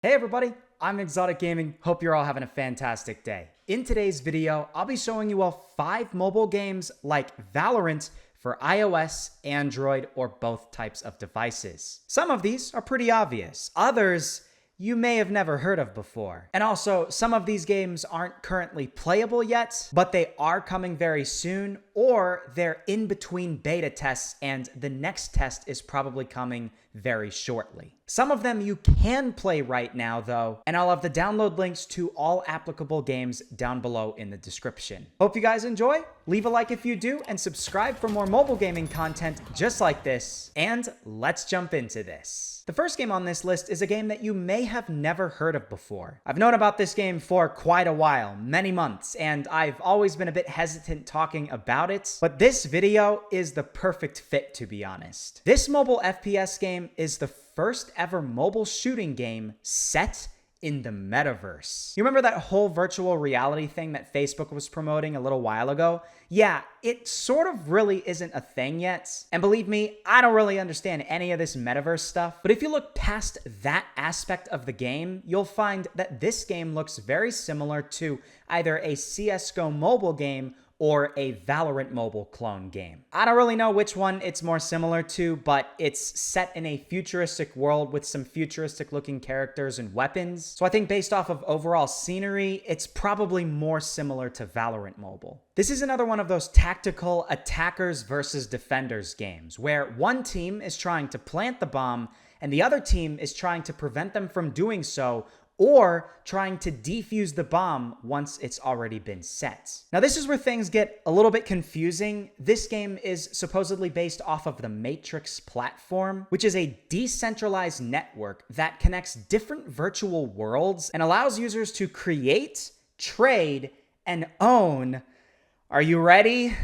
Hey everybody, I'm ExxotikGaming. Hope you're all having a fantastic day. In today's video, I'll be showing you all 5 mobile games like Valorant for iOS, Android, or both types of devices. Some of these are pretty obvious. Others you may have never heard of before. And also, some of these games aren't currently playable yet, but they are coming very soon, or they're in between beta tests and the next test is probably coming very shortly. Some of them you can play right now though, and I'll have the download links to all applicable games down below in the description. Hope you guys enjoy. Leave a like if you do, and subscribe for more mobile gaming content just like this. And let's jump into this. The first game on this list is a game that you may have never heard of before. I've known about this game for quite a while, many months, and I've always been a bit hesitant talking about it, but this video is the perfect fit, to be honest. This mobile FPS game is the first ever mobile shooting game set in the Metaverse. You remember that whole virtual reality thing that Facebook was promoting a little while ago? Yeah, it sort of really isn't a thing yet. And believe me, I don't really understand any of this Metaverse stuff. But if you look past that aspect of the game, you'll find that this game looks very similar to either a CSGO mobile game or a Valorant Mobile clone game. I don't really know which one it's more similar to, but it's set in a futuristic world with some futuristic looking characters and weapons. So I think based off of overall scenery, it's probably more similar to Valorant Mobile. This is another one of those tactical attackers versus defenders games, where one team is trying to plant the bomb and the other team is trying to prevent them from doing so, or trying to defuse the bomb once it's already been set. Now, this is where things get a little bit confusing. This game is supposedly based off of the Matrix platform, which is a decentralized network that connects different virtual worlds and allows users to create, trade, and own, are you ready?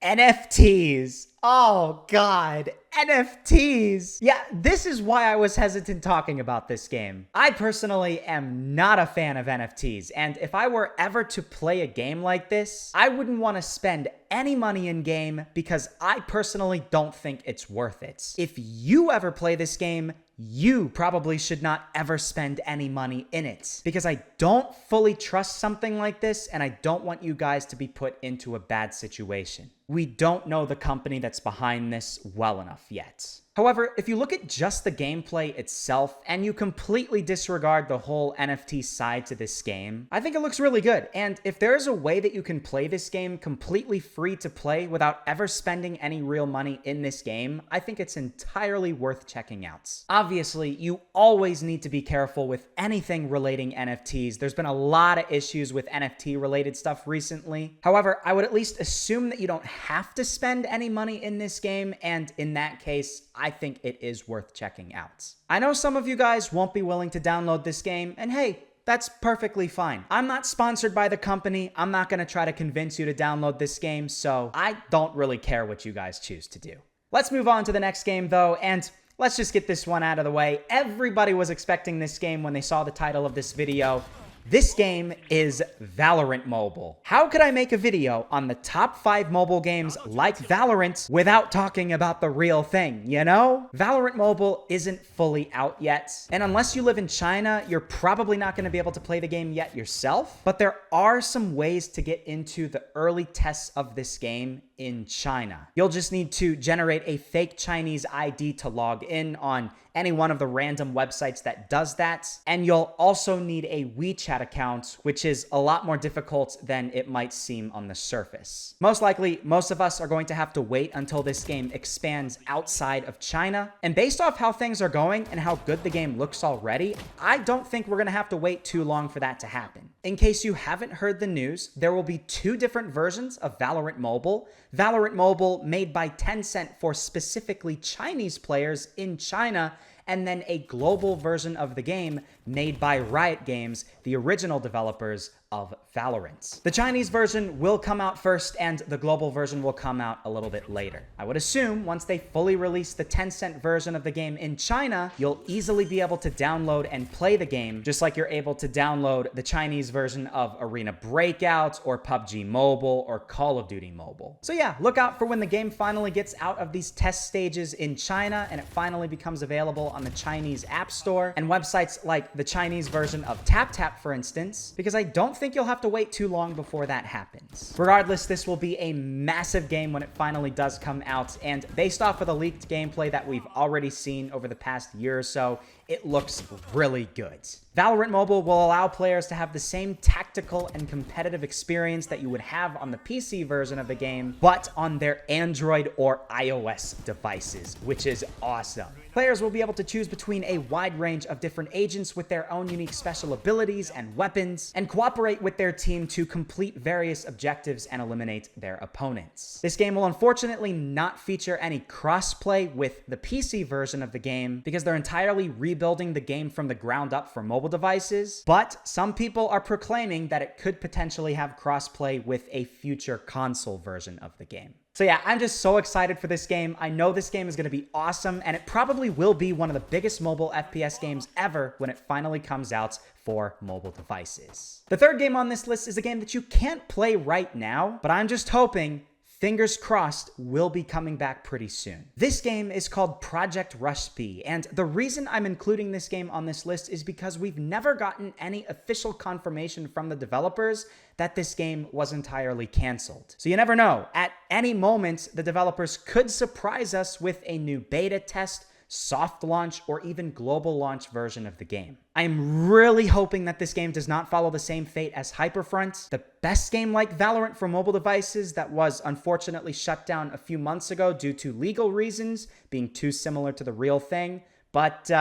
NFTs. Oh God, NFTs. Yeah, this is why I was hesitant talking about this game. I personally am not a fan of NFTs, and if I were ever to play a game like this, I wouldn't want to spend any money in game because I personally don't think it's worth it. If you ever play this game, you probably should not ever spend any money in it because I don't fully trust something like this, and I don't want you guys to be put into a bad situation. We don't know the company that's behind this well enough yet. However, if you look at just the gameplay itself and you completely disregard the whole NFT side to this game, I think it looks really good. And if there's a way that you can play this game completely free to play without ever spending any real money in this game, I think it's entirely worth checking out. Obviously, you always need to be careful with anything relating NFTs. There's been a lot of issues with NFT related stuff recently. However, I would at least assume that you don't have to spend any money in this game, and in that case, I think it is worth checking out. I know some of you guys won't be willing to download this game, and hey, that's perfectly fine. I'm not sponsored by the company. I'm not going to try to convince you to download this game, so I don't really care what you guys choose to do. Let's move on to the next game though, and let's just get this one out of the way. Everybody was expecting this game when they saw the title of this video. This game is Valorant Mobile. How could I make a video on the top 5 mobile games like Valorant without talking about the real thing, you know? Valorant Mobile isn't fully out yet, and unless you live in China, you're probably not going to be able to play the game yet yourself, but there are some ways to get into the early tests of this game in China. You'll just need to generate a fake Chinese ID to log in on any one of the random websites that does that. And you'll also need a WeChat account, which is a lot more difficult than it might seem on the surface. Most likely, most of us are going to have to wait until this game expands outside of China. And based off how things are going and how good the game looks already, I don't think we're going to have to wait too long for that to happen. In case you haven't heard the news, there will be 2 different versions of Valorant Mobile. Valorant Mobile made by Tencent for specifically Chinese players in China, and then a global version of the game made by Riot Games, the original developers of Valorant. The Chinese version will come out first, and the global version will come out a little bit later. I would assume once they fully release the Tencent version of the game in China, you'll easily be able to download and play the game, just like you're able to download the Chinese version of Arena Breakout or PUBG Mobile or Call of Duty Mobile. So yeah, look out for when the game finally gets out of these test stages in China and it finally becomes available on the Chinese App Store and websites like the Chinese version of TapTap, for instance, because I don't think you'll have to wait too long before that happens. Regardless, this will be a massive game when it finally does come out, and based off of the leaked gameplay that we've already seen over the past year or so, it looks really good. Valorant Mobile will allow players to have the same tactical and competitive experience that you would have on the PC version of the game, but on their Android or iOS devices, which is awesome. Players will be able to choose between a wide range of different agents with their own unique special abilities and weapons, and cooperate with their team to complete various objectives and eliminate their opponents. This game will unfortunately not feature any crossplay with the PC version of the game because they're entirely rebuilding the game from the ground up for mobile devices, but some people are proclaiming that it could potentially have crossplay with a future console version of the game. So yeah, I'm just so excited for this game. I know this game is going to be awesome, and it probably will be one of the biggest mobile FPS games ever when it finally comes out for mobile devices. The third game on this list is a game that you can't play right now, but I'm just hoping, fingers crossed, will be coming back pretty soon. This game is called Project RushB, and the reason I'm including this game on this list is because we've never gotten any official confirmation from the developers that this game was entirely canceled. So you never know. At any moment, the developers could surprise us with a new beta test, soft launch, or even global launch version of the game. I am really hoping that this game does not follow the same fate as Hyperfront, the best game like Valorant for mobile devices that was unfortunately shut down a few months ago due to legal reasons, being too similar to the real thing, but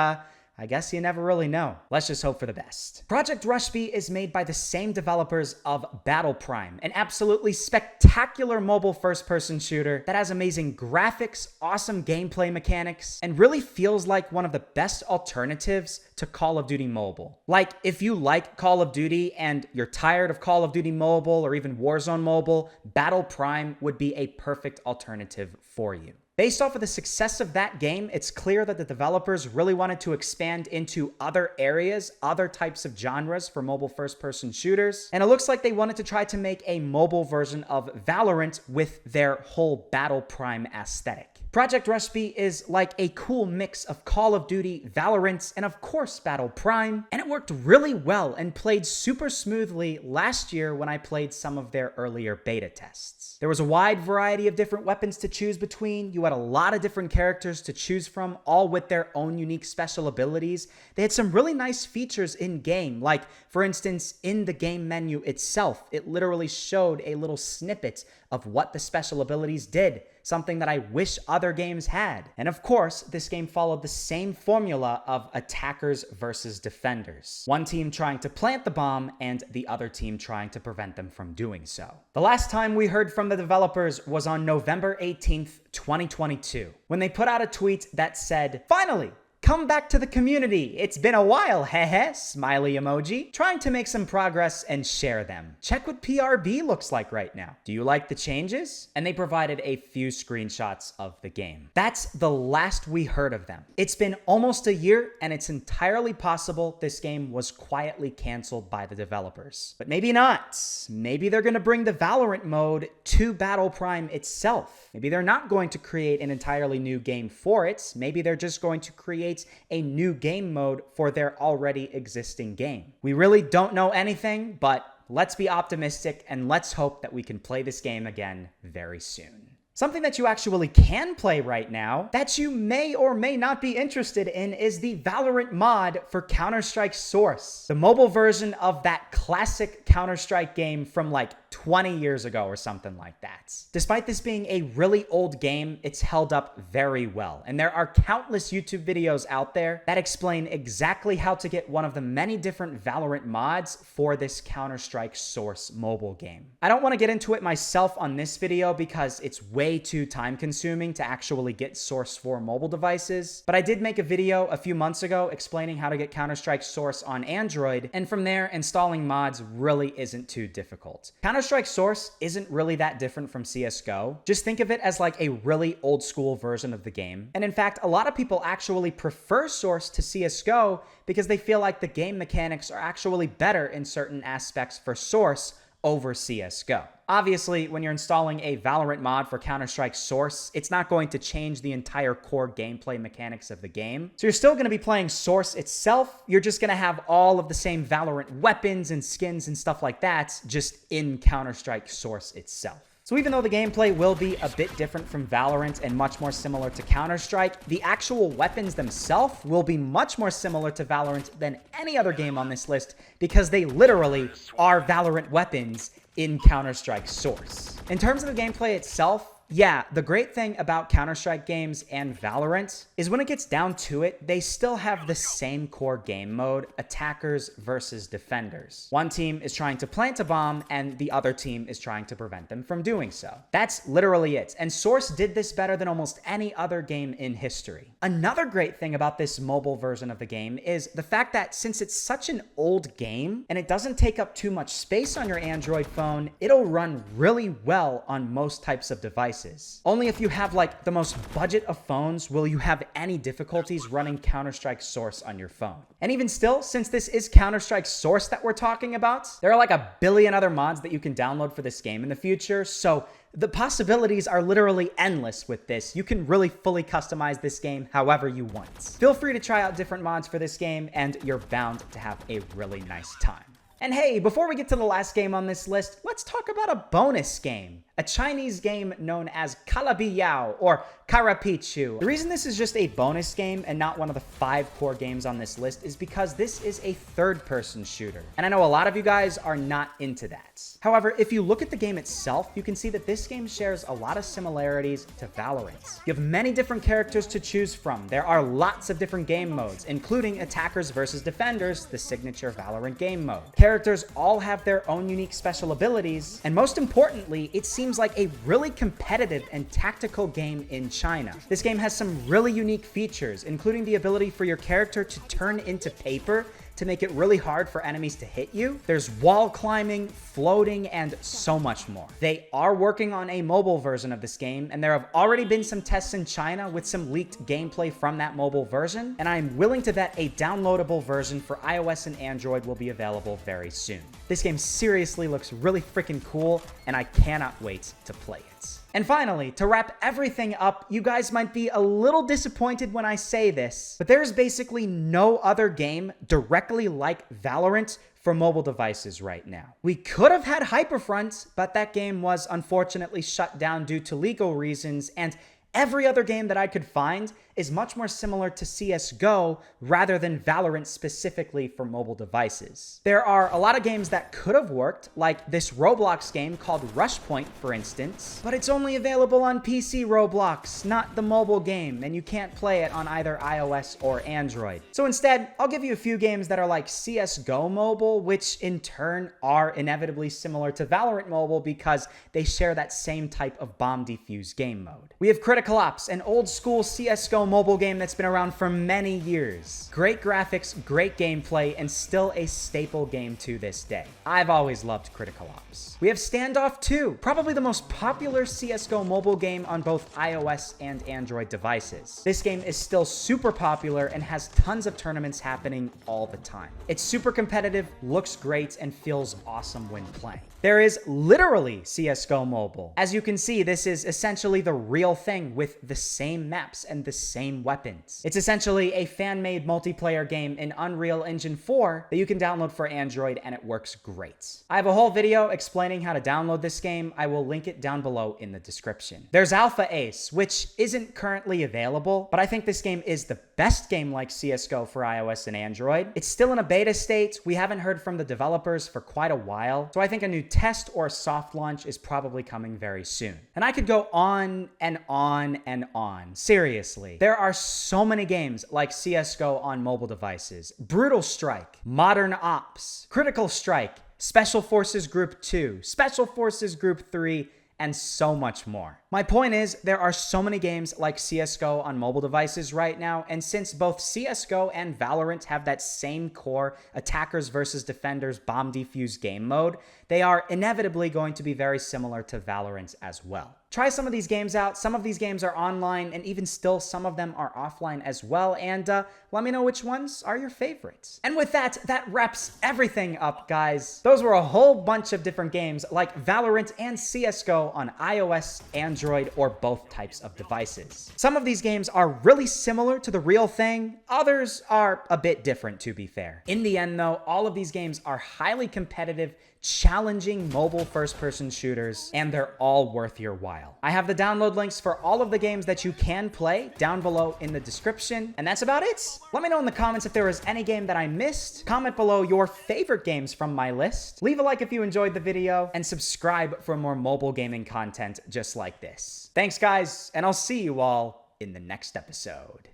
I guess you never really know. Let's just hope for the best. Project RushB is made by the same developers of Battle Prime, an absolutely spectacular mobile first-person shooter that has amazing graphics, awesome gameplay mechanics, and really feels like one of the best alternatives to Call of Duty Mobile. Like, if you like Call of Duty and you're tired of Call of Duty Mobile or even Warzone Mobile, Battle Prime would be a perfect alternative for you. Based off of the success of that game, it's clear that the developers really wanted to expand into other areas, other types of genres for mobile first-person shooters, and it looks like they wanted to try to make a mobile version of Valorant with their whole Battle Prime aesthetic. Project RushB is like a cool mix of Call of Duty, Valorant, and of course Battle Prime, and it worked really well and played super smoothly last year when I played some of their earlier beta tests. There was a wide variety of different weapons to choose between. You had a lot of different characters to choose from, all with their own unique special abilities. They had some really nice features in-game, like, for instance, in the game menu itself, it literally showed a little snippet of what the special abilities did, something that I wish other games had. And of course, this game followed the same formula of attackers versus defenders. One team trying to plant the bomb and the other team trying to prevent them from doing so. The last time we heard from the developers was on November 18th, 2022, when they put out a tweet that said, "Finally! Come back to the community. It's been a while, heh, smiley emoji. Trying to make some progress and share them. Check what PRB looks like right now. Do you like the changes?" And they provided a few screenshots of the game. That's the last we heard of them. It's been almost a year, and it's entirely possible this game was quietly canceled by the developers. But maybe not. Maybe they're going to bring the Valorant mode to Battle Prime itself. Maybe they're not going to create an entirely new game for it. Maybe they're just going to create a new game mode for their already existing game. We really don't know anything, but let's be optimistic and let's hope that we can play this game again very soon. Something that you actually can play right now that you may or may not be interested in is the Valorant mod for CounterStrike Source, the mobile version of that classic Counter-Strike game from like 20 years ago or something like that. Despite this being a really old game, it's held up very well, and there are countless YouTube videos out there that explain exactly how to get one of the many different Valorant mods for this CounterStrike Source mobile game. I don't want to get into it myself on this video because it's way too time consuming to actually get Source for mobile devices, but I did make a video a few months ago explaining how to get CounterStrike Source on Android, and from there, installing mods really isn't too difficult. CounterStrike Source isn't really that different from CSGO. Just think of it as like a really old school version of the game. And in fact, a lot of people actually prefer Source to CSGO because they feel like the game mechanics are actually better in certain aspects for Source over CSGO. Obviously, when you're installing a Valorant mod for CounterStrike Source, it's not going to change the entire core gameplay mechanics of the game. So you're still going to be playing Source itself. You're just going to have all of the same Valorant weapons and skins and stuff like that, just in CounterStrike Source itself. So even though the gameplay will be a bit different from Valorant and much more similar to Counter-Strike, the actual weapons themselves will be much more similar to Valorant than any other game on this list because they literally are Valorant weapons in Counter-Strike Source. In terms of the gameplay itself, yeah, the great thing about Counter-Strike games and Valorant is when it gets down to it, they still have the same core game mode, attackers versus defenders. One team is trying to plant a bomb and the other team is trying to prevent them from doing so. That's literally it. And Source did this better than almost any other game in history. Another great thing about this mobile version of the game is the fact that since it's such an old game and it doesn't take up too much space on your Android phone, it'll run really well on most types of devices. Only if you have like the most budget of phones will you have any difficulties running Counter-Strike Source on your phone. And even still, since this is Counter-Strike Source that we're talking about, there are like a billion other mods that you can download for this game in the future, so the possibilities are literally endless with this. You can really fully customize this game however you want. Feel free to try out different mods for this game, and you're bound to have a really nice time. And hey, before we get to the last game on this list, let's talk about a bonus game. A Chinese game known as Calabiyau or Carapichu. The reason this is just a bonus game and not one of the 5 core games on this list is because this is a third-person shooter. And I know a lot of you guys are not into that. However, if you look at the game itself, you can see that this game shares a lot of similarities to Valorant. You have many different characters to choose from. There are lots of different game modes, including attackers versus defenders, the signature Valorant game mode. Characters all have their own unique special abilities, and most importantly, it seems like a really competitive and tactical game in China. This game has some really unique features, including the ability for your character to turn into paper to make it really hard for enemies to hit you. There's wall climbing, floating, and so much more. They are working on a mobile version of this game, and there have already been some tests in China with some leaked gameplay from that mobile version, and I'm willing to bet a downloadable version for iOS and Android will be available very soon. This game seriously looks really freaking cool, and I cannot wait to play it. And finally, to wrap everything up, you guys might be a little disappointed when I say this, but there's basically no other game directly like Valorant for mobile devices right now. We could have had Hyperfront, but that game was unfortunately shut down due to legal reasons, and every other game that I could find is much more similar to CSGO rather than Valorant specifically for mobile devices. There are a lot of games that could have worked, like this Roblox game called RushB, for instance, but it's only available on PC Roblox, not the mobile game, and you can't play it on either iOS or Android. So instead, I'll give you a few games that are like CSGO Mobile, which in turn are inevitably similar to Valorant Mobile because they share that same type of bomb defuse game mode. We have Critical Ops, an old school CSGO mobile game that's been around for many years. Great graphics, great gameplay, and still a staple game to this day. I've always loved Critical Ops. We have Standoff 2, probably the most popular CSGO mobile game on both iOS and Android devices. This game is still super popular and has tons of tournaments happening all the time. It's super competitive, looks great, and feels awesome when playing. There is literally CSGO Mobile. As you can see, this is essentially the real thing with the same maps and the same weapons. It's essentially a fan-made multiplayer game in Unreal Engine 4 that you can download for Android, and it works great. I have a whole video explaining how to download this game. I will link it down below in the description. There's Alpha Ace, which isn't currently available, but I think this game is the best game like CSGO for iOS and Android. It's still in a beta state. We haven't heard from the developers for quite a while, so I think a new test or soft launch is probably coming very soon. And I could go on and on and on. Seriously, there are so many games like CSGO on mobile devices, Brutal Strike, Modern Ops, Critical Strike, Special Forces Group 2, Special Forces Group 3, and so much more. My point is, there are so many games like CSGO on mobile devices right now, and since both CSGO and Valorant have that same core attackers versus defenders bomb defuse game mode, they are inevitably going to be very similar to Valorant as well. Try some of these games out. Some of these games are online, and even still, some of them are offline as well, and let me know which ones are your favorites. And with that, that wraps everything up, guys. Those were a whole bunch of different games like Valorant and CSGO on iOS, Android, or both types of devices. Some of these games are really similar to the real thing. Others are a bit different, to be fair. In the end, though, all of these games are highly competitive, challenging mobile first-person shooters, and they're all worth your while. I have the download links for all of the games that you can play down below in the description, and that's about it. Let me know in the comments if there was any game that I missed. Comment below your favorite games from my list. Leave a like if you enjoyed the video, and subscribe for more mobile gaming content just like this. Thanks, guys, and I'll see you all in the next episode.